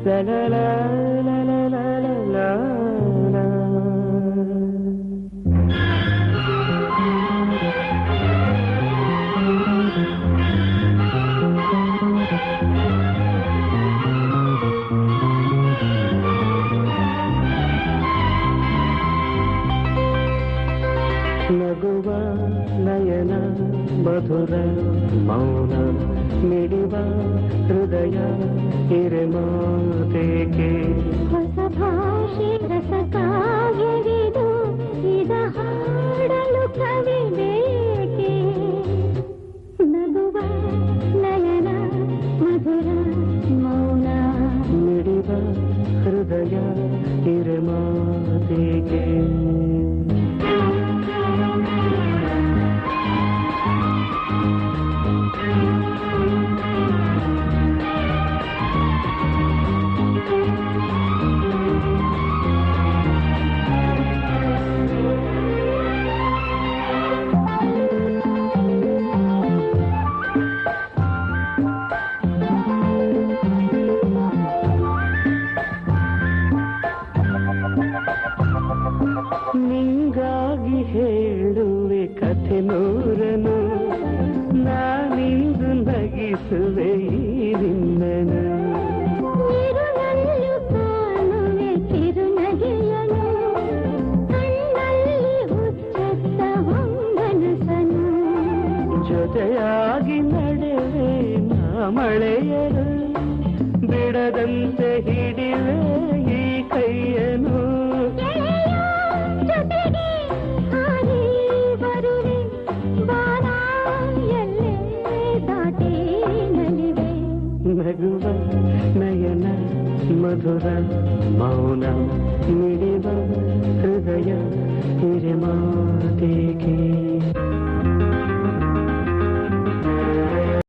la la la la la la la la. ನಗುವ ನಯನ ಮಧುರ ಮೌನ ಮಿಡಿವ ಹೃದಯ ಹಿರೆಮಾತೇಕೆ ಹೊಸ ಭಾಷೆ ರಸ ಕಾವ್ಯವಿದು ಇದ ಹಾಡಲು ಕವಿ ಬೇಕೆ ನಗುವ ನಯನ ಮಧುರ ಮೌನ ಮಿಡಿವ ಹೃದಯ ಹಿರೆಮಾತೇಕೆ ನಿಂಗಾಗಿ ಹೇಳುವೆ ಕಥೆ ನೂರನು ನಾನಿಂದು ನಗಿಸುವೆ ಈ ನಿನ್ನನು ಇರುಳಲ್ಲೂ ಕಾಣುವೆ ಕಿರುನಗೆಯನು ಕಣ್ಣಲ್ಲಿ ಹುಚ್ಚೆತ್ತ ಹೊಂಗನಸನು ಜೊತೆಯಾಗಿ ನಡೆವೆ ನಾ ಮಳೆಯರು ಬಿಡದಂತೆ ಹಿಡಿವೆ ಈ ಕೈಯನು ನಗುವ ನಯನ ಮಧುರ ಮೌನ ಮಿಡಿ